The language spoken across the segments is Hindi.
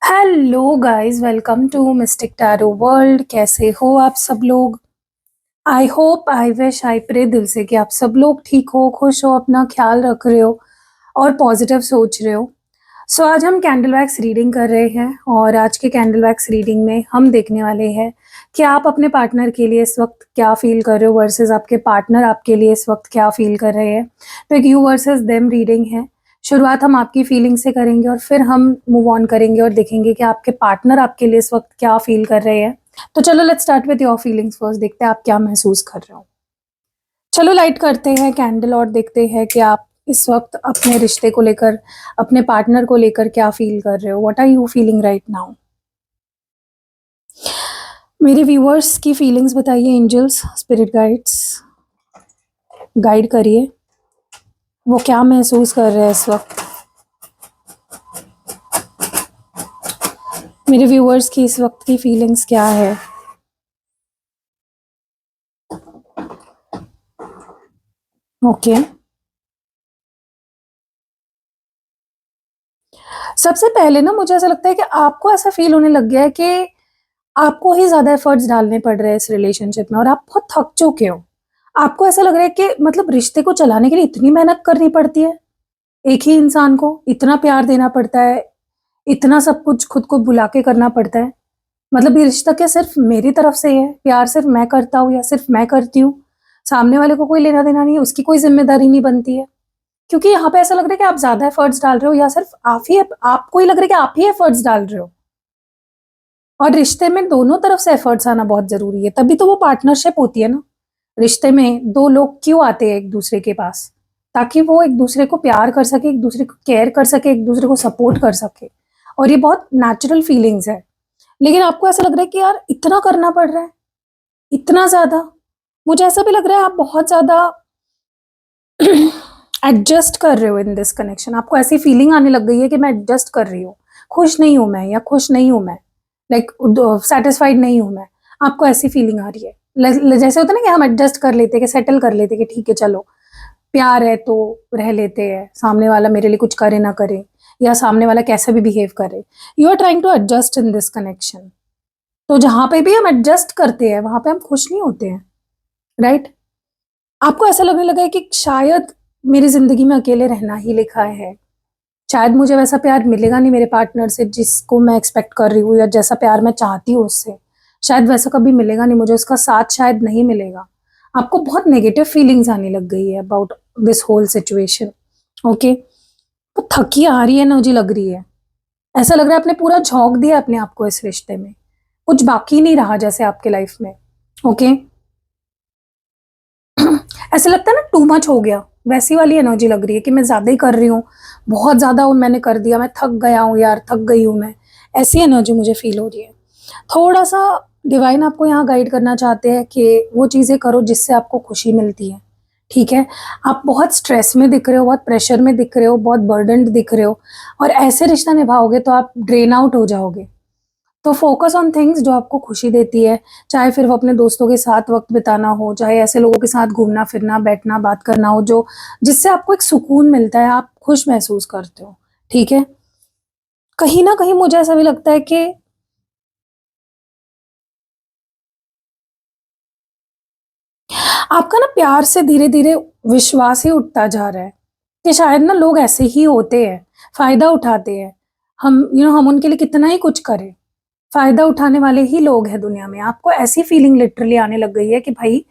Hello guys, welcome to mystic tarot world. कैसे हो आप सब लोग? I hope, I wish, I pray दिल से कि आप सब लोग ठीक हो, खुश हो, अपना ख्याल रख रहे हो और पॉजिटिव सोच रहे हो। सो आज हम कैंडल वैक्स रीडिंग कर रहे हैं और आज के कैंडल वैक्स रीडिंग में हम देखने वाले हैं कि आप अपने पार्टनर के लिए इस वक्त क्या फील कर रहे हो वर्सेस आपके पार्टनर आपके लिए इस वक्त क्या फील कर रहे हैं। तो एक यू वर्सेस देम रीडिंग है। शुरुआत हम आपकी फीलिंग से करेंगे और फिर हम मूव ऑन करेंगे और देखेंगे कि आपके पार्टनर आपके लिए इस वक्त क्या फील कर रहे हैं। तो चलो let's start with your feelings first, देखते हैं आप क्या महसूस कर रहे हो। चलो लाइट करते हैं कैंडल और देखते हैं कि आप इस वक्त अपने रिश्ते को लेकर, अपने पार्टनर को लेकर क्या फील कर रहे हो। What are you feeling right now? मेरे व्यूअर्स की फीलिंग्स बताइए। एंजल्स, स्पिरिट गाइड्स, गाइड करिए, वो क्या महसूस कर रहे हैं इस वक्त। मेरे व्यूअर्स की इस वक्त की फीलिंग्स क्या है? ओके सबसे पहले ना मुझे ऐसा लगता है कि आपको ऐसा फील होने लग गया है कि आपको ही ज्यादा एफर्ट्स डालने पड़ रहे हैं इस रिलेशनशिप में और आप बहुत थक चुके हो। आपको ऐसा लग रहा है कि मतलब रिश्ते को चलाने के लिए इतनी मेहनत करनी पड़ती है, एक ही इंसान को इतना प्यार देना पड़ता है, इतना सब कुछ खुद को बुला के करना पड़ता है। मतलब ये रिश्ता क्या सिर्फ मेरी तरफ से है, प्यार सिर्फ मैं करता हूँ या सिर्फ मैं करती हूँ, सामने वाले को कोई लेना देना नहीं है, उसकी कोई जिम्मेदारी नहीं बनती है। क्योंकि यहाँ पे ऐसा लग रहा है कि आप ज्यादा एफर्ट्स डाल रहे हो या सिर्फ आपको ही लग रहा है कि आप ही एफर्ट्स डाल रहे हो। और रिश्ते में दोनों तरफ से एफर्ट्स आना बहुत जरूरी है, तभी तो वो पार्टनरशिप होती है ना। रिश्ते में दो लोग क्यों आते हैं एक दूसरे के पास? ताकि वो एक दूसरे को प्यार कर सके, एक दूसरे को केयर कर सके, एक दूसरे को सपोर्ट कर सके। और ये बहुत नेचुरल फीलिंग्स है। लेकिन आपको ऐसा लग रहा है कि यार इतना करना पड़ रहा है, इतना ज्यादा। मुझे ऐसा भी लग रहा है आप बहुत ज्यादा एडजस्ट कर रहे हो इन दिस कनेक्शन। आपको ऐसी फीलिंग आने लग गई है कि मैं एडजस्ट कर रही हूँ, खुश नहीं हूं मैं, या खुश नहीं हूं मैं, लाइक सेटिस्फाइड नहीं हूं मैं। आपको ऐसी फीलिंग आ रही है। जैसे होता है ना कि हम एडजस्ट कर लेते हैं, कि सेटल कर लेते हैं कि ठीक है चलो, प्यार है तो रह लेते हैं, सामने वाला मेरे लिए कुछ करे ना करे या सामने वाला कैसे भी बिहेव करे। You are trying to adjust in this connection. तो जहां पे भी हम एडजस्ट करते हैं वहां पे हम खुश नहीं होते हैं, राइट? आपको ऐसा लगने लगा है कि शायद मेरी जिंदगी में अकेले रहना ही लिखा है। शायद मुझे वैसा प्यार मिलेगा नहीं मेरे पार्टनर से जिसको मैं एक्सपेक्ट कर रही हूँ, या जैसा प्यार मैं चाहती हूँ उससे। शायद वैसा कभी मिलेगा नहीं मुझे, उसका साथ शायद नहीं मिलेगा। आपको बहुत नेगेटिव फीलिंग्स आने लग गई है about this whole situation. Okay, तो थकी आ रही है ना, मुझे लग रही है। ऐसा लग रहा है आपने पूरा झोंक दिया अपने आप को इस रिश्ते में, कुछ बाकी नहीं रहा जैसे आपके लाइफ में। ओके ऐसे लगता है ना टू मच हो गया, वैसी वाली एनर्जी लग रही है कि मैं ज्यादा ही कर रही हूँ, बहुत ज्यादा मैंने कर दिया, मैं थक गया हूँ यार, थक गई हूँ मैं। ऐसी एनर्जी मुझे फील हो रही है। थोड़ा सा डिवाइन आपको यहाँ गाइड करना चाहते हैं कि वो चीजें करो जिससे आपको खुशी मिलती है। ठीक है, आप बहुत स्ट्रेस में दिख रहे हो, बहुत प्रेशर में दिख रहे हो, बहुत बर्डनड दिख रहे हो, और ऐसे रिश्ता निभाओगे तो आप ड्रेन आउट हो जाओगे। तो फोकस ऑन थिंग्स जो आपको खुशी देती है, चाहे फिर वो अपने दोस्तों के साथ वक्त बिताना हो, चाहे ऐसे लोगों के साथ घूमना फिरना बैठना बात करना हो जो जिससे आपको एक सुकून मिलता है, आप खुश महसूस करते हो। ठीक है, कहीं ना कहीं मुझे ऐसा भी लगता है कि आपका ना प्यार से धीरे धीरे विश्वास ही उठता जा रहा है कि शायद ना लोग ऐसे ही होते हैं, फायदा उठाते हैं। हम हम उनके लिए कितना ही कुछ करें, फायदा उठाने वाले ही लोग हैं दुनिया में। आपको ऐसी फीलिंग लिटरली आने लग गई है कि भाई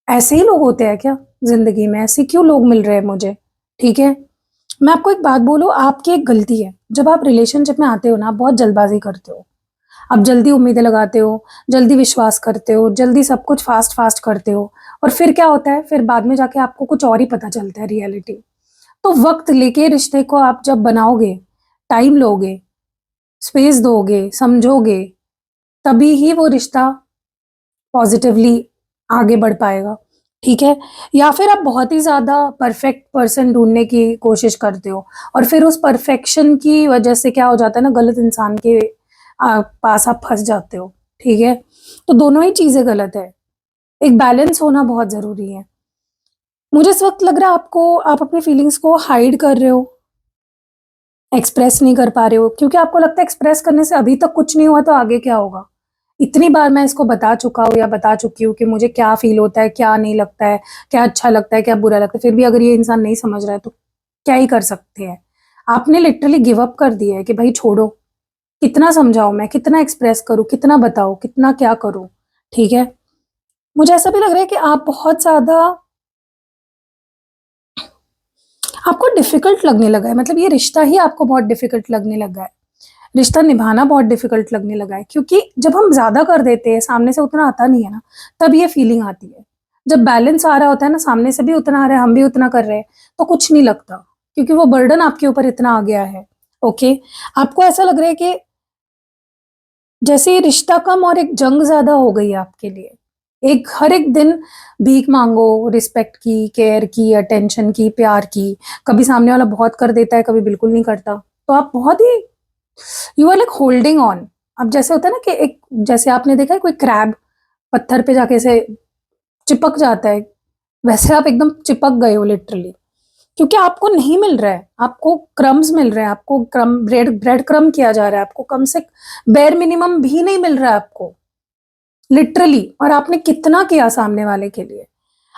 ऐसे ही लोग होते हैं क्या जिंदगी में, ऐसे क्यों लोग मिल रहे हैं मुझे। ठीक है, मैं आपको एक बात बोलूं, आपकी एक गलती है। जब आप रिलेशनशिप में आते हो ना, आप बहुत जल्दबाजी करते हो। आप जल्दी उम्मीदें लगाते हो, जल्दी विश्वास करते हो, जल्दी सब कुछ फास्ट फास्ट करते हो। और फिर क्या होता है, फिर बाद में जाके आपको कुछ और ही पता चलता है रियलिटी। तो वक्त लेके रिश्ते को आप जब बनाओगे, टाइम लोगे, स्पेस दोगे, समझोगे, तभी ही वो रिश्ता पॉजिटिवली आगे बढ़ पाएगा। ठीक है, या फिर आप बहुत ही ज्यादा परफेक्ट पर्सन ढूंढने की कोशिश करते हो और फिर उस परफेक्शन की वजह से क्या हो जाता है ना, गलत इंसान के पास आप फंस जाते हो। ठीक है, तो दोनों ही चीजें गलत है, एक बैलेंस होना बहुत जरूरी है। मुझे इस वक्त लग रहा है आपको, आप अपनी फीलिंग्स को हाइड कर रहे हो। एक्सप्रेस नहीं कर पा रहे हो क्योंकि आपको लगता है एक्सप्रेस करने से अभी तक कुछ नहीं हुआ तो आगे क्या होगा। इतनी बार मैं इसको बता चुका हूँ या बता चुकी हूँ कि मुझे क्या फील होता है, क्या नहीं लगता है, क्या अच्छा लगता है, क्या बुरा लगता है, फिर भी अगर ये इंसान नहीं समझ रहा है तो क्या ही कर सकते हैं। आपने लिटरली गिव अप कर दिया है कि भाई छोड़ो, कितना समझाऊं मैं, कितना एक्सप्रेस करूं, कितना बताऊं, कितना क्या करूं। ठीक है, मुझे ऐसा भी लग रहा है कि आप बहुत ज्यादा, आपको डिफिकल्ट लगने लगा है, मतलब ये रिश्ता ही आपको बहुत डिफिकल्ट लगने लगा है, रिश्ता निभाना बहुत डिफिकल्ट लगने लगा है, क्योंकि जब हम ज्यादा कर देते हैं, सामने से उतना आता नहीं है ना, तब ये फीलिंग आती है। जब बैलेंस आ रहा होता है ना, सामने से भी उतना आ रहा है, हम भी उतना कर रहे हैं, तो कुछ नहीं लगता, क्योंकि वो बर्डन आपके ऊपर इतना आ गया है। ओके, आपको ऐसा लग रहा है कि जैसे ये रिश्ता कम और एक जंग ज्यादा हो गई है आपके लिए। एक हर एक दिन भीख मांगो, रिस्पेक्ट की, केयर की, अटेंशन की, प्यार की। कभी सामने वाला बहुत कर देता है, कभी बिल्कुल नहीं करता, तो आप बहुत ही, you are like holding on. अब जैसे होता है ना कि एक, जैसे आपने देखा है कोई क्रैब पत्थर पे जाके से चिपक जाता है, वैसे आप एकदम चिपक गए हो लिटरली, क्योंकि आपको नहीं मिल रहा है, आपको क्रम्स मिल रहे हैं, आपको क्रम, ब्रेड ब्रेड क्रम किया जा रहा है, आपको कम से बेर मिनिमम भी नहीं मिल रहा है आपको, लिटरली। और आपने कितना किया सामने वाले के लिए।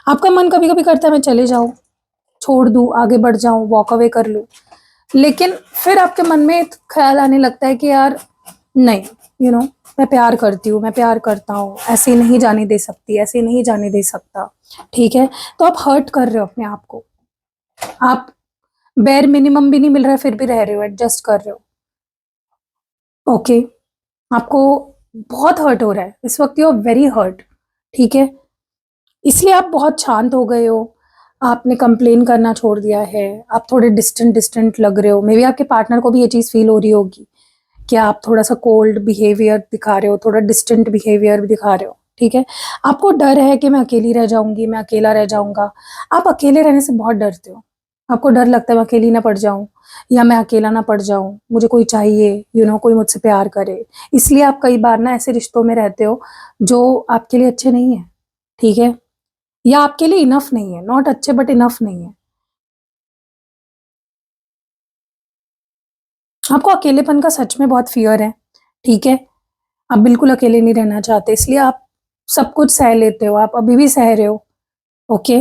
आपका मन कभी कभी करता है मैं चले जाऊं, छोड़ दूं, आगे बढ़ जाऊं, वॉक अवे कर लूं, लेकिन फिर आपके मन में एक ख्याल आने लगता है कि यार नहीं, मैं प्यार करती हूँ, मैं प्यार करता हूँ, ऐसे नहीं जाने दे सकती, ऐसे नहीं जाने दे सकता। ठीक है, तो आप हर्ट कर रहे हो अपने आप को, आप बेर मिनिमम भी नहीं मिल रहा है फिर भी रह रहे हो, एडजस्ट कर रहे हो। ओके, आपको बहुत हर्ट हो रहा है इस वक्त, यू आर वेरी हर्ट। ठीक है, इसलिए आप बहुत शांत हो गए हो, आपने कंप्लेन करना छोड़ दिया है, आप थोड़े डिस्टेंट डिस्टेंट लग रहे हो। मे बी आपके पार्टनर को भी ये चीज़ फील हो रही होगी कि आप थोड़ा सा कोल्ड बिहेवियर दिखा रहे हो, थोड़ा डिस्टेंट बिहेवियर भी दिखा रहे हो। ठीक है, आपको डर है कि मैं अकेली रह जाऊंगी, मैं अकेला रह जाऊंगा। आप अकेले रहने से बहुत डरते हो, आपको डर लगता है मैं अकेली ना पड़ जाऊं, या मैं अकेला ना पड़ जाऊं, मुझे कोई चाहिए, कोई मुझसे प्यार करे। इसलिए आप कई बार ना ऐसे रिश्तों में रहते हो जो आपके लिए अच्छे नहीं है। ठीक है, या आपके लिए इनफ नहीं है, नॉट अच्छे बट इनफ नहीं है। आपको अकेलेपन का सच में बहुत फियर है। ठीक है, आप बिल्कुल अकेले नहीं रहना चाहते, इसलिए आप सब कुछ सह लेते हो, आप अभी भी सह रहे हो। ओके,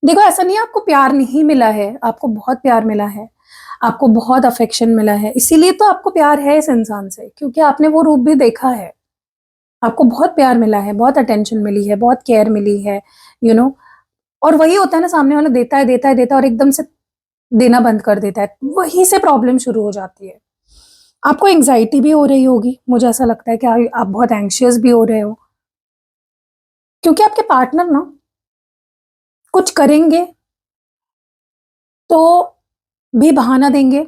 देखो ऐसा नहीं है आपको प्यार नहीं मिला है, आपको बहुत प्यार मिला है, आपको बहुत अफेक्शन मिला है, इसीलिए तो आपको प्यार है इस इंसान से, क्योंकि आपने वो रूप भी देखा है। आपको बहुत प्यार मिला है, बहुत अटेंशन मिली है, बहुत केयर मिली है, यू नो और वही होता है ना, सामने वाला देता है देता है देता है और एकदम से देना बंद कर देता है, वहीं से प्रॉब्लम शुरू हो जाती है। आपको एंग्जाइटी भी हो रही होगी, मुझे ऐसा लगता है कि आप बहुत एंग्शियस भी हो रहे हो, क्योंकि आपके पार्टनर ना कुछ करेंगे तो भी बहाना देंगे,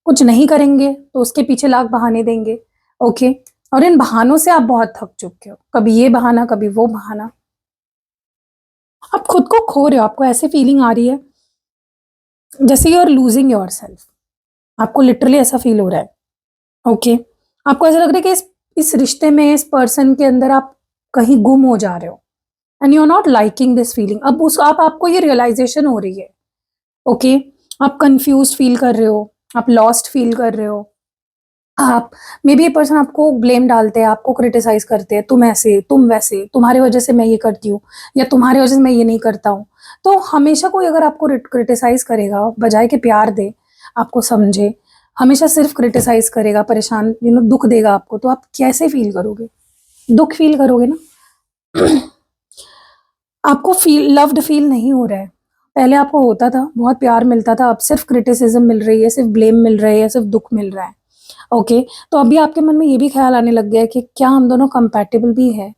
कुछ नहीं करेंगे तो उसके पीछे लाख बहाने देंगे। ओके, और इन बहानों से आप बहुत थक चुके हो, कभी ये बहाना, कभी वो बहाना, आप खुद को खो रहे हो, आपको ऐसे फीलिंग आ रही है जैसे you are losing yourself, आपको लिटरली ऐसा फील हो रहा है। ओके, आपको ऐसा लग रहा है कि इस रिश्ते में, इस पर्सन के अंदर आप कहीं गुम हो जा रहे हो, and you are not liking this feeling. अब उस आपको ये रियलाइजेशन हो रही है। ओके, आप कंफ्यूज फील कर रहे हो, आप लॉस्ट फील कर रहे हो, आप, मे बी ये पर्सन आपको ब्लेम डालते हैं, आपको क्रिटिसाइज करते हैं, तुम ऐसे, तुम वैसे, तुम्हारे वजह से मैं ये करती हूँ, या तुम्हारे वजह से मैं ये नहीं करता हूँ। तो हमेशा कोई अगर आपको क्रिटिसाइज करेगा बजाय कि प्यार दे, आपको समझे, हमेशा सिर्फ क्रिटिसाइज करेगा, परेशान, दुख देगा आपको, तो आप कैसे फील करोगे? दुख फील करोगे ना। आपको लव्ड फील नहीं हो रहा है। पहले आपको होता था, बहुत प्यार मिलता था, अब सिर्फ क्रिटिसिज्म मिल रही है, सिर्फ ब्लेम मिल रही है, सिर्फ दुख मिल रहा है। ओके, तो अभी आपके मन में ये भी ख्याल आने लग गया है कि क्या हम दोनों कंपैटिबल भी है,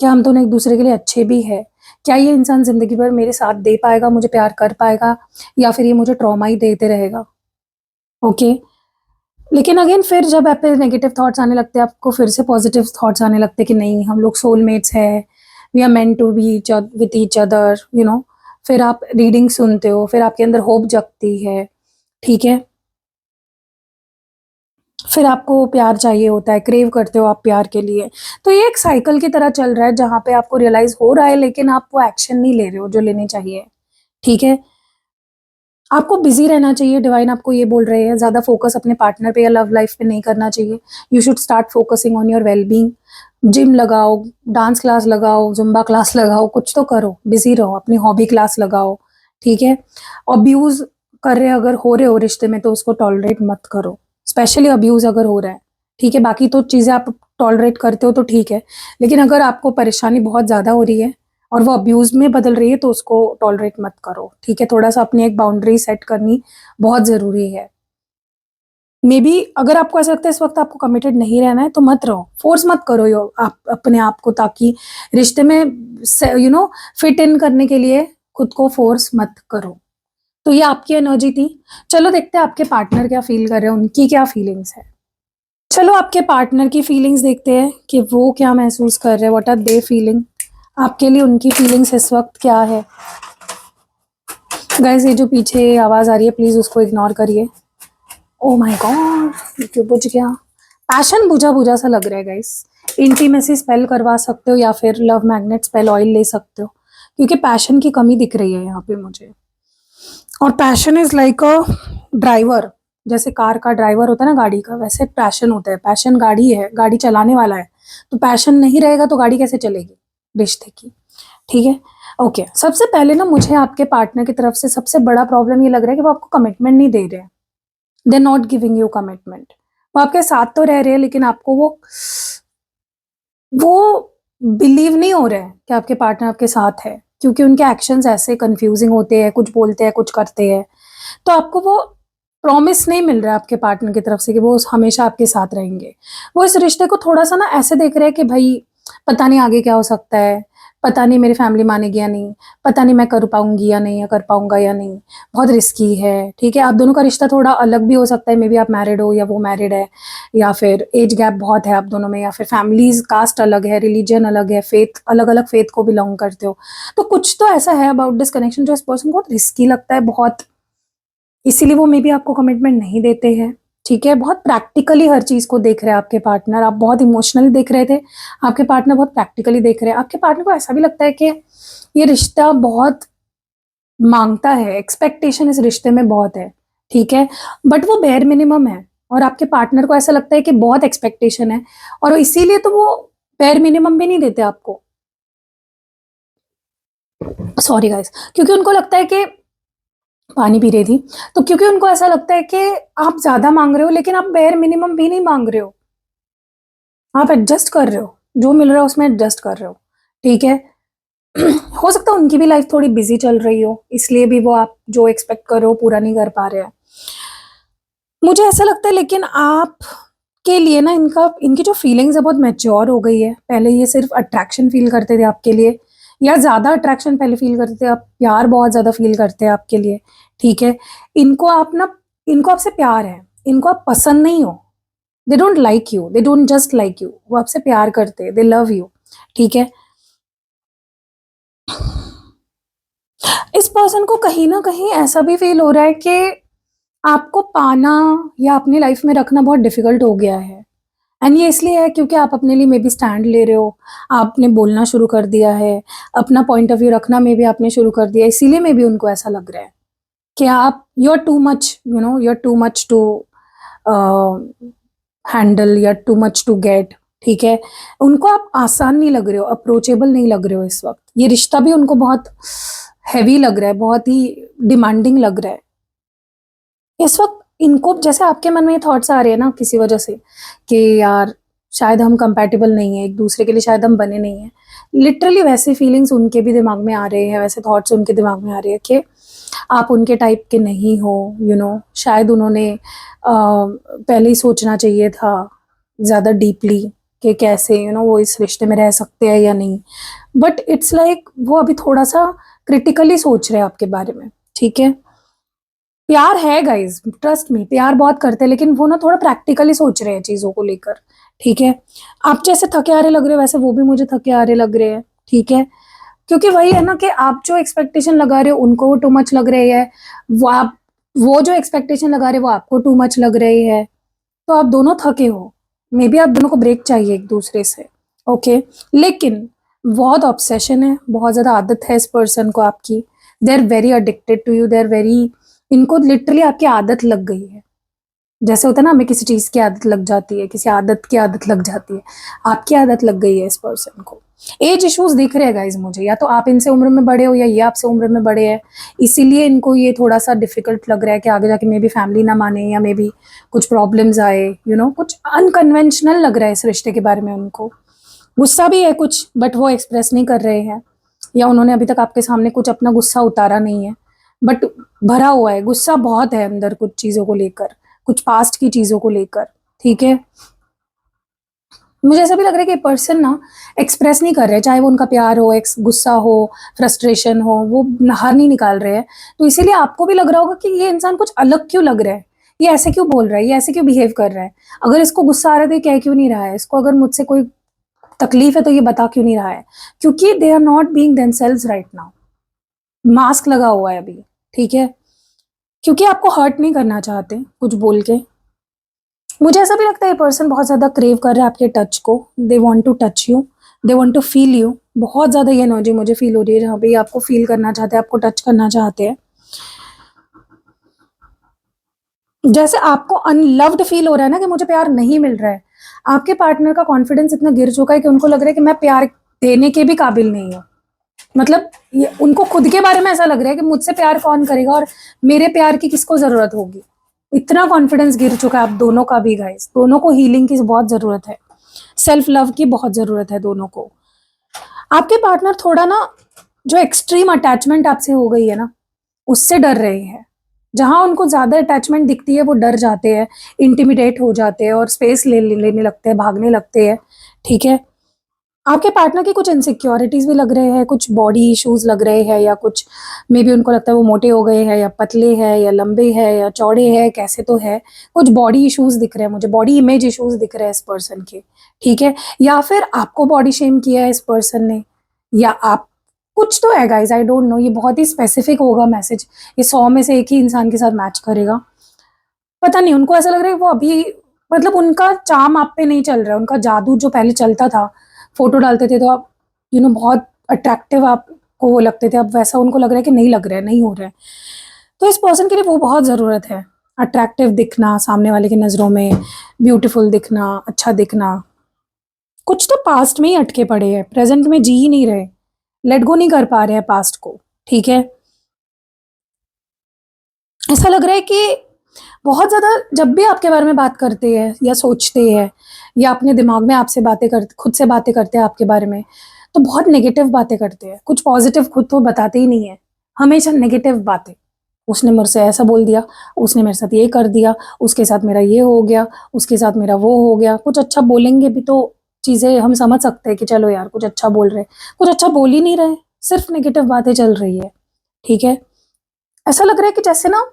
क्या हम दोनों एक दूसरे के लिए अच्छे भी है, क्या ये इंसान जिंदगी भर मेरे साथ दे पाएगा, मुझे प्यार कर पाएगा, या फिर ये मुझे ट्रॉमा ही देते रहेगा। ओके, लेकिन अगेन फिर जब आप पे नेगेटिव थॉट्स आने लगते हैं, आपको फिर से पॉजिटिव थॉट्स आने लगते हैं कि नहीं, हम लोग सोलमेट्स है, we are meant to be with each other, फिर आप रीडिंग सुनते हो, फिर आपके अंदर होप जगती है। ठीक है, फिर आपको प्यार चाहिए होता है, क्रेव करते हो आप प्यार के लिए। तो ये एक साइकिल की तरह चल रहा है, जहाँ पे आपको रियलाइज हो रहा है, लेकिन आप वो एक्शन नहीं ले रहे हो जो लेने चाहिए। ठीक है, आपको बिजी रहना चाहिए, डिवाइन आपको ये बोल रहे हैं, ज़्यादा फोकस अपने पार्टनर पे या लव लाइफ पे नहीं करना चाहिए। You should start focusing on your well being. Gym लगाओ, डांस क्लास लगाओ, जुम्बा क्लास लगाओ, कुछ तो करो, बिजी रहो, अपनी हॉबी क्लास लगाओ, ठीक है। अब्यूज कर रहे अगर हो रहे हो रिश्ते में तो उसको टॉलरेट मत करो, स्पेशली अब्यूज अगर हो रहा है, ठीक है। बाकी तो चीज़ें आप टॉलरेट करते हो तो ठीक है, लेकिन अगर आपको परेशानी बहुत ज़्यादा हो रही है और वो अब्यूज में बदल रही है तो उसको टॉलरेट मत करो, ठीक है। थोड़ा सा अपनी एक बाउंड्री सेट करनी बहुत ज़रूरी है। मे बी अगर आपको ऐसा लगता है इस वक्त आपको कमिटेड नहीं रहना है तो मत रहो, फोर्स मत करो यो आप अपने आप को, ताकि रिश्ते में फिट इन करने के लिए खुद को फोर्स मत करो। तो ये आपकी एनर्जी थी। चलो देखते हैं आपके पार्टनर क्या फील कर रहे हैं, उनकी क्या फीलिंग्स है। चलो आपके पार्टनर की फीलिंग्स देखते हैं कि वो क्या महसूस कर रहे हैं, व्हाट आर दे फीलिंग। आपके लिए उनकी फीलिंग्स इस वक्त क्या है। गाइस ये जो पीछे आवाज़ आ रही है प्लीज़ उसको इग्नोर करिए। ओ माय गॉड, ये क्यों बुझ गया। पैशन बुझा बुझा सा लग रहा है गाइस। इंटीमेसी स्पेल करवा सकते हो या फिर लव मैग्नेट स्पेल ऑयल ले सकते हो, क्योंकि पैशन की कमी दिख रही है यहाँ पे मुझे। और passion is like a driver, जैसे कार का ड्राइवर होता है ना गाड़ी का, वैसे पैशन होता है। पैशन गाड़ी है, गाड़ी चलाने वाला है, तो पैशन नहीं रहेगा तो गाड़ी कैसे चलेगी रिश्ते की, ठीक है। ओके, सबसे पहले ना मुझे आपके पार्टनर की तरफ से सबसे बड़ा प्रॉब्लम ये लग रहा है कि वो आपको कमिटमेंट नहीं दे रहे हैं। They not giving you commitment. वो आपके साथ तो रह रहे हैं लेकिन आपको वो बिलीव नहीं हो रहा है कि आपके पार्टनर आपके साथ है, क्योंकि उनके एक्शंस ऐसे कंफ्यूजिंग होते हैं, कुछ बोलते हैं कुछ करते हैं। तो आपको वो प्रॉमिस नहीं मिल रहा है आपके पार्टनर की तरफ से कि वो हमेशा आपके साथ रहेंगे। वो इस रिश्ते को थोड़ा सा ना ऐसे देख रहे हैं कि भाई पता नहीं आगे क्या हो सकता है, पता नहीं मेरी फैमिली मानेगी या नहीं, पता नहीं मैं कर पाऊंगी या नहीं, या कर पाऊंगा या नहीं, बहुत रिस्की है, ठीक है। आप दोनों का रिश्ता थोड़ा अलग भी हो सकता है, मे बी आप मैरिड हो या वो मैरिड है, या फिर एज गैप बहुत है आप दोनों में, या फिर फैमिलीज कास्ट अलग है, रिलीजन अलग है, फेथ अलग अलग फेथ को बिलोंग करते हो। तो कुछ तो ऐसा है अबाउट दिस कनेक्शन जो इस पर्सन को बहुत रिस्की लगता है, बहुत, इसीलिए वो मे बी आपको कमिटमेंट नहीं देते हैं, ठीक है। बहुत प्रैक्टिकली हर चीज को देख रहे हैं आपके पार्टनर। आप बहुत इमोशनली देख रहे थे, आपके पार्टनर बहुत प्रैक्टिकली देख रहे हैं। आपके पार्टनर को ऐसा भी लगता है कि ये रिश्ता बहुत मांगता है, एक्सपेक्टेशन इस रिश्ते में बहुत है, ठीक है, बट वो बेयर मिनिमम है। और आपके पार्टनर को ऐसा लगता है कि बहुत एक्सपेक्टेशन है, और इसीलिए तो वो बेयर मिनिमम भी नहीं देते आपको। सॉरी गाइस, क्योंकि उनको लगता है कि पानी पी रही थी, तो क्योंकि उनको ऐसा लगता है कि आप ज्यादा मांग रहे हो लेकिन आप बेयर मिनिमम भी नहीं मांग रहे हो, आप एडजस्ट कर रहे हो, जो मिल रहा है उसमें एडजस्ट कर रहे हो, ठीक है। हो सकता है उनकी भी लाइफ थोड़ी बिजी चल रही हो, इसलिए भी वो आप जो एक्सपेक्ट कर रहे हो पूरा नहीं कर पा रहे हैं, मुझे ऐसा लगता है। लेकिन आप के लिए ना इनकी जो फीलिंग्स है बहुत मैच्योर हो गई है। पहले ये सिर्फ अट्रैक्शन फील करते थे आपके लिए, या ज़्यादा अट्रैक्शन पहले फील करते थे, अब प्यार बहुत ज़्यादा फील करते हैं आपके लिए, ठीक है। इनको आप ना इनको आपसे प्यार है, इनको आप पसंद नहीं हो। They don't like you, they don't just like you, वो आपसे प्यार करते हैं, दे लव यू, ठीक है। इस पर्सन को कहीं ना कहीं ऐसा भी फील हो रहा है कि आपको पाना या अपनी लाइफ में रखना बहुत डिफिकल्ट हो गया है। एंड ये इसलिए है क्योंकि आप अपने लिए मे बी स्टैंड ले रहे हो, आपने बोलना शुरू कर दिया है, अपना पॉइंट ऑफ व्यू रखना मे बी आपने शुरू कर दिया, इसीलिए मे बी उनको ऐसा लग रहा है कि आप you are too much, you are too much to handle, या टू मच टू गेट, ठीक है। उनको आप आसान नहीं लग रहे हो, अप्रोचेबल नहीं लग रहे हो इस वक्त। ये रिश्ता भी उनको बहुत हैवी लग रहा है, बहुत ही डिमांडिंग लग रहा है इस वक्त। इनको जैसे आपके मन में ये थॉट्स आ रहे हैं ना किसी वजह से कि यार शायद हम कंपैटिबल नहीं है एक दूसरे के लिए, शायद हम बने नहीं है, लिटरली वैसे फीलिंग्स उनके भी दिमाग में आ रहे हैं, वैसे थॉट्स उनके दिमाग में आ रहे हैं कि आप उनके टाइप के नहीं हो, शायद उन्होंने पहले ही सोचना चाहिए था ज़्यादा डीपली कि कैसे वो इस रिश्ते में रह सकते हैं या नहीं। बट इट्स लाइक वो अभी थोड़ा सा क्रिटिकली सोच रहे हैं आपके बारे में, ठीक है। प्यार है गाइज, ट्रस्ट मी, प्यार बहुत करते हैं, लेकिन वो ना थोड़ा प्रैक्टिकली सोच रहे हैं चीजों को लेकर, ठीक है। आप जैसे थके आ रहे लग रहे हो वैसे वो भी मुझे थके आ रहे लग रहे हैं, ठीक है। क्योंकि वही है ना कि आप जो एक्सपेक्टेशन लगा रहे हो उनको वो टू मच लग रही है, वो जो एक्सपेक्टेशन लगा रहे हो वो आपको टू मच लग रही है, तो आप दोनों थके हो। मे बी आप दोनों को ब्रेक चाहिए एक दूसरे से, ओके। लेकिन बहुत ऑब्सेशन है, बहुत ज्यादा आदत है इस पर्सन को आपकी। They are very addicted to you, they are very इनको लिटरली आपकी आदत लग गई है। जैसे होता है ना, हमें किसी चीज की आदत लग जाती है, किसी आदत की आदत लग जाती है, आपकी आदत लग गई है इस पर्सन को। एज इश्यूज दिख रहे हैं गाइज मुझे, या तो आप इनसे उम्र में बड़े हो या ये आपसे उम्र में बड़े हैं, इसीलिए इनको ये थोड़ा सा डिफिकल्ट लग रहा है कि आगे जाके मे बी फैमिली ना माने या मे बी कुछ प्रॉब्लम्स आए, कुछ अनकन्वेंशनल लग रहा है इस रिश्ते के बारे में उनको। गुस्सा भी है कुछ, बट वो एक्सप्रेस नहीं कर रहे हैं, या उन्होंने अभी तक आपके सामने कुछ अपना गुस्सा उतारा नहीं है, बट भरा हुआ है, गुस्सा बहुत है अंदर कुछ चीजों को लेकर, कुछ पास्ट की चीजों को लेकर। ठीक है, मुझे ऐसा भी लग रहा है कि पर्सन ना एक्सप्रेस नहीं कर रहे, चाहे वो उनका प्यार हो, गुस्सा हो, फ्रस्ट्रेशन हो, वो बाहर नहीं निकाल रहे हैं। तो इसीलिए आपको भी लग रहा होगा कि ये इंसान कुछ अलग क्यों लग रहा है, ये ऐसे क्यों बोल रहा है, ये ऐसे क्यों बिहेव कर रहा है। अगर इसको गुस्सा आ रहा है तो ये कह क्यों नहीं रहा है, इसको अगर मुझसे कोई तकलीफ है तो ये बता क्यों नहीं रहा है, क्योंकि they are not being themselves right now. Mask लगा हुआ है अभी। ठीक है, क्योंकि आपको हर्ट नहीं करना चाहते कुछ बोल के। मुझे ऐसा भी लगता है पर्सन बहुत ज़्यादा क्रेव कर रहा है आपके टच को, they want to touch you, they want to feel you. बहुत ज़्यादा ये एनर्जी मुझे फील हो रही है जहाँ पे ये आपको फील करना चाहते हैं, आपको टच करना चाहते हैं। जैसे आपको अनलव्ड फील हो रहा है ना, कि मुझे प्यार नहीं मिल रहा है, आपके पार्टनर का कॉन्फिडेंस इतना गिर चुका है कि उनको लग रहा है कि मैं प्यार देने के भी काबिल नहीं हूँ। मतलब उनको खुद के बारे में ऐसा लग रहा है कि मुझसे प्यार कौन करेगा और मेरे प्यार की किसको जरूरत होगी। इतना कॉन्फिडेंस गिर चुका है आप दोनों का भी गाइस, दोनों को हीलिंग की बहुत जरूरत है, सेल्फ लव की बहुत जरूरत है दोनों को। आपके पार्टनर थोड़ा ना, जो एक्सट्रीम अटैचमेंट आपसे हो गई है ना, उससे डर रहे हैं। जहां उनको ज्यादा अटैचमेंट दिखती है वो डर जाते हैं, इंटिमिडेट हो जाते हैं और स्पेस लेने लगते हैं, भागने लगते हैं। ठीक है, आपके पार्टनर की कुछ इनसिक्योरिटीज भी लग रहे हैं, कुछ बॉडी इश्यूज लग रहे हैं, या कुछ मे बी उनको लगता है वो मोटे हो गए हैं या पतले हैं या लंबे हैं या चौड़े हैं, कैसे तो है, कुछ बॉडी इश्यूज दिख रहे हैं मुझे, बॉडी इमेज इश्यूज दिख रहे हैं इस पर्सन के। ठीक है, या फिर आपको बॉडी शेम किया है इस पर्सन ने, या आप, कुछ तो है गाइज, आई डोंट नो, ये बहुत ही स्पेसिफिक होगा मैसेज, ये 100 में से एक ही इंसान के साथ मैच करेगा। पता नहीं, उनको ऐसा लग रहा है वो अभी, मतलब उनका चार्म आप पे नहीं चल रहा है, उनका जादू जो पहले चलता था, फोटो डालते थे तो आप बहुत अट्रैक्टिव आपको वो लगते थे, अब वैसा उनको लग रहा है कि नहीं लग रहा है, नहीं हो रहा है। तो इस पर्सन के लिए वो बहुत ज़रूरत है, अट्रैक्टिव दिखना सामने वाले की नज़रों में, ब्यूटीफुल दिखना, अच्छा दिखना। कुछ तो पास्ट में ही अटके पड़े हैं, प्रेजेंट में जी ही नहीं रहे, लेट गो नहीं कर पा रहे हैं पास्ट को। ठीक है, ऐसा लग रहा है कि बहुत ज़्यादा जब भी आपके बारे में बात करते हैं या सोचते हैं, या अपने दिमाग में आपसे बातें करते, खुद से बातें करते हैं आपके बारे में, तो बहुत नेगेटिव बातें करते हैं, कुछ पॉजिटिव खुद तो बताते ही नहीं है, हमेशा नेगेटिव बातें। उसने मेरे से ऐसा बोल दिया, उसने मेरे साथ ये कर दिया, उसके साथ मेरा ये हो गया, उसके साथ मेरा वो हो गया। कुछ अच्छा बोलेंगे भी तो चीज़ें हम समझ सकते हैं कि चलो यार कुछ अच्छा बोल रहे, कुछ अच्छा बोल ही नहीं रहे, सिर्फ नेगेटिव बातें चल रही है। ठीक है, ऐसा लग रहा है कि जैसे ना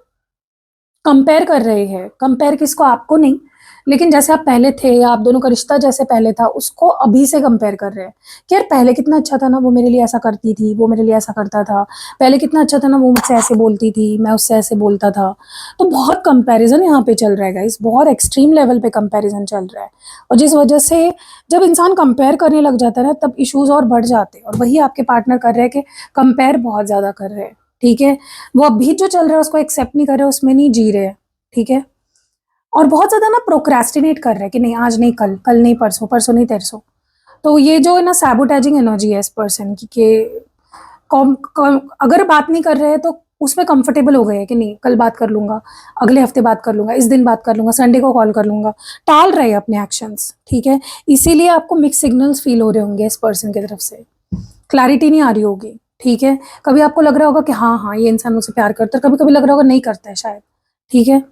कंपेयर कर रहे हैं, कंपेयर किसको, आपको नहीं, लेकिन जैसे आप पहले थे या आप दोनों का रिश्ता जैसे पहले था उसको अभी से कंपेयर कर रहे हैं कि यार पहले कितना अच्छा था ना, वो मेरे लिए ऐसा करती थी, वो मेरे लिए ऐसा करता था, पहले कितना अच्छा था ना, वो मुझसे ऐसे बोलती थी, मैं उससे ऐसे बोलता था। तो बहुत कंपैरिजन यहाँ पे चल रहा है गाइस, बहुत एक्सट्रीम लेवल पे कंपैरिजन चल रहा है, और जिस वजह से जब इंसान कंपेयर करने लग जाता है ना तब इश्यूज और बढ़ जाते हैं, और वही आपके पार्टनर कर रहे हैं कि कंपेयर बहुत ज़्यादा कर रहे हैं। ठीक है, वो अभी जो चल रहा है उसको एक्सेप्ट नहीं कर रहे, उसमें नहीं जी रहे हैं। ठीक है, और बहुत ज़्यादा ना प्रोक्रेस्टिनेट कर रहे हैं कि नहीं आज नहीं कल, कल नहीं परसों, परसों नहीं तरसों। तो ये जो है ना सैबोटेजिंग एनर्जी है इस पर्सन की, कि अगर बात नहीं कर रहे हैं तो उसमें कंफर्टेबल हो गए हैं कि नहीं कल बात कर लूंगा, अगले हफ्ते बात कर लूंगा, इस दिन बात कर लूंगा, संडे को कॉल कर लूंगा, टाल रहे हैं अपने एक्शंस। ठीक है, इसीलिए आपको मिक्स सिग्नल्स फील हो रहे होंगे इस पर्सन की तरफ से, क्लैरिटी नहीं आ रही होगी। ठीक है, कभी आपको लग रहा होगा कि हाँ हाँ ये इंसान मुझसे प्यार करता है, कभी कभी लग रहा होगा नहीं करता है शायद। ठीक है,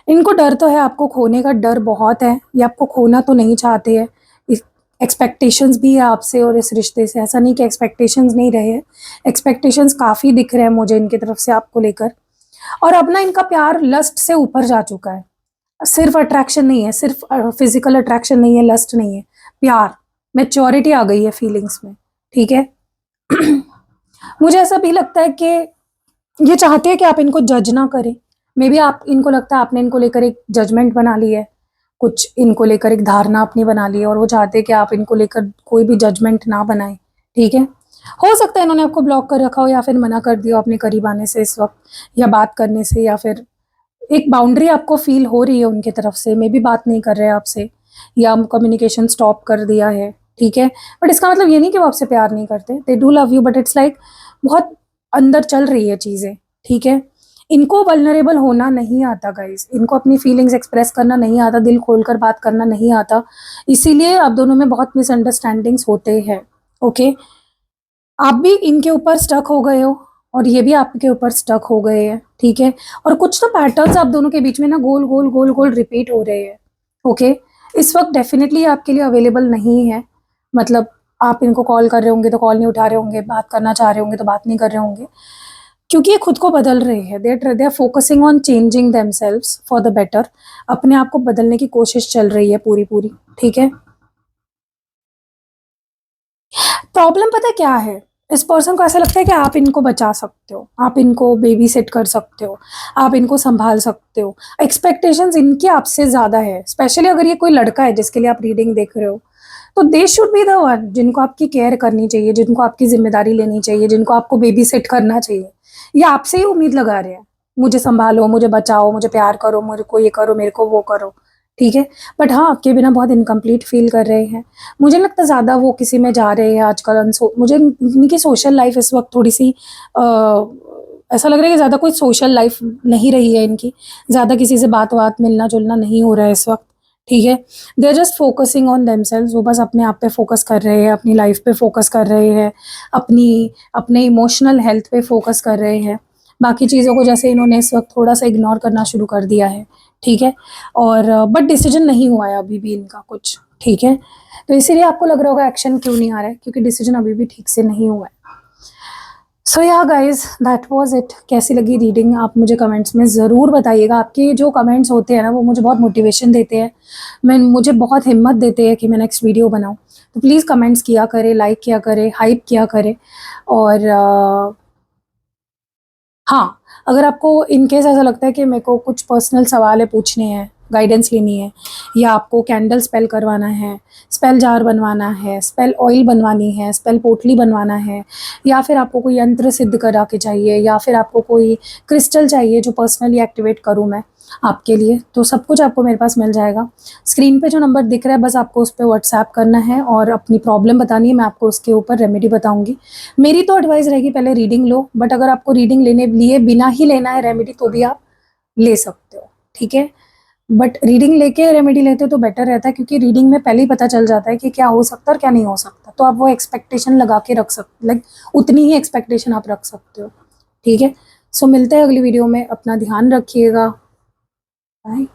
इनको डर तो है, आपको खोने का डर बहुत है, ये आपको खोना तो नहीं चाहते हैं, एक्सपेक्टेशंस भी है आपसे और इस रिश्ते से, ऐसा नहीं कि एक्सपेक्टेशंस नहीं रहे हैं, एक्सपेक्टेशंस काफ़ी दिख रहे हैं मुझे इनकी तरफ से आपको लेकर। और अब ना इनका प्यार लस्ट से ऊपर जा चुका है, सिर्फ अट्रैक्शन नहीं है, सिर्फ फिजिकल अट्रैक्शन नहीं है, लस्ट नहीं है, प्यार, मैच्योरिटी आ गई है फीलिंग्स में। ठीक है, मुझे ऐसा भी लगता है कि ये चाहते हैं कि आप इनको जज ना करें, मे बी आप, इनको लगता है आपने इनको लेकर एक जजमेंट बना ली है, कुछ इनको लेकर एक धारणा अपनी बना ली है, और वो चाहते हैं कि आप इनको लेकर कोई भी जजमेंट ना बनाएं। ठीक है, हो सकता है इन्होंने आपको ब्लॉक कर रखा हो या फिर मना कर दिया हो अपने करीब आने से इस वक्त, या बात करने से, या फिर एक बाउंड्री आपको फील हो रही है उनकी तरफ से, मे बी बात नहीं कर रहे हैं आपसे, या कम्युनिकेशन स्टॉप कर दिया है, ठीक है। बट इसका मतलब ये नहीं कि वो आपसे प्यार नहीं करते, they do love you, but it's like बहुत अंदर चल रही है चीज़ें, ठीक है। इनको वल्नरेबल होना नहीं आता गाइस, इनको अपनी फीलिंग्स एक्सप्रेस करना नहीं आता, दिल खोलकर बात करना नहीं आता, इसीलिए आप दोनों में बहुत मिसअंडरस्टैंडिंग्स होते हैं, ओके। आप भी इनके ऊपर स्टक हो गए हो और ये भी आपके ऊपर स्टक हो गए हैं, ठीक है। और कुछ तो पैटर्न्स आप दोनों के बीच में ना गोल गोल गोल गोल रिपीट हो रहे हैं, ओके। इस वक्त डेफिनेटली आपके लिए अवेलेबल नहीं है, मतलब आप इनको कॉल कर रहे होंगे तो कॉल नहीं उठा रहे होंगे, बात करना चाह रहे होंगे तो बात नहीं कर रहे होंगे, क्योंकि ये खुद को बदल रहे हैं, they are focusing on changing themselves for the better, अपने आप को बदलने की कोशिश चल रही है पूरी पूरी, ठीक है। प्रॉब्लम पता है क्या है, इस पर्सन को ऐसा लगता है कि आप इनको बचा सकते हो, आप इनको बेबी सेट कर सकते हो, आप इनको संभाल सकते हो, एक्सपेक्टेशंस इनकी आपसे ज़्यादा है, स्पेशली अगर ये कोई लड़का है जिसके लिए आप रीडिंग देख रहे हो, तो they should be the one जिनको आपकी केयर करनी चाहिए, जिनको आपकी जिम्मेदारी लेनी चाहिए, जिनको आपको बेबी सेट करना चाहिए। ये आपसे ही उम्मीद लगा रहे हैं, मुझे संभालो, मुझे बचाओ, मुझे प्यार करो, मुझे को ये करो, मेरे को वो करो, ठीक है। बट हाँ, आपके बिना बहुत इनकम्प्लीट फील कर रहे हैं। मुझे लगता है ज़्यादा वो किसी में जा रहे हैं आजकल, मुझे इनकी सोशल लाइफ इस वक्त थोड़ी सी ऐसा लग रहा है कि ज़्यादा कोई सोशल लाइफ नहीं रही है इनकी, ज़्यादा किसी से बात बात मिलना जुलना नहीं हो रहा है इस वक्त, ठीक है। They are just focusing on themselves, वो बस अपने आप पे फोकस कर रहे हैं, अपनी लाइफ पे फोकस कर रहे हैं, अपनी अपने इमोशनल हेल्थ पे फोकस कर रहे हैं, बाकी चीज़ों को जैसे इन्होंने इस वक्त थोड़ा सा इग्नोर करना शुरू कर दिया है, ठीक है। और बट डिसीजन नहीं हुआ है अभी भी इनका कुछ, ठीक है। तो इसीलिए आपको लग रहा होगा एक्शन क्यों नहीं आ रहा है, क्योंकि डिसीजन अभी भी ठीक से नहीं हुआ है। सो yeah guys, that was it. कैसी लगी रीडिंग आप मुझे कमेंट्स में ज़रूर बताइएगा। आपके जो कमेंट्स होते हैं ना, वो मुझे बहुत मोटिवेशन देते हैं, मुझे बहुत हिम्मत देते हैं कि मैं नेक्स्ट वीडियो बनाऊँ। तो प्लीज़ कमेंट्स किया करें, लाइक किया करें, हाइप किया करें। और हाँ, अगर आपको इन केस ऐसा लगता है कि मेरे को कुछ पर्सनल सवाल है पूछने हैं, गाइडेंस लेनी है, या आपको कैंडल स्पेल करवाना है, स्पेल जार बनवाना है, स्पेल ऑयल बनवानी है, स्पेल पोटली बनवाना है, या फिर आपको कोई यंत्र सिद्ध करा के चाहिए, या फिर आपको कोई क्रिस्टल चाहिए जो पर्सनली एक्टिवेट करूँ मैं आपके लिए, तो सब कुछ आपको मेरे पास मिल जाएगा। स्क्रीन पे जो नंबर दिख रहा है, बस आपको उस पर व्हाट्सएप करना है और अपनी प्रॉब्लम बतानी है, मैं आपको उसके ऊपर रेमेडी बताऊंगी। मेरी तो एडवाइस रहेगी पहले रीडिंग लो, बट अगर आपको रीडिंग लेने लिए बिना ही लेना है रेमेडी तो भी आप ले सकते हो, ठीक है। बट रीडिंग लेके रेमेडी लेते तो बेटर रहता है, क्योंकि रीडिंग में पहले ही पता चल जाता है कि क्या हो सकता है और क्या नहीं हो सकता, तो आप वो एक्सपेक्टेशन लगा के रख सकते, लाइक उतनी ही एक्सपेक्टेशन आप रख सकते हो, ठीक है। सो मिलते हैं अगली वीडियो में, अपना ध्यान रखिएगा, बाय।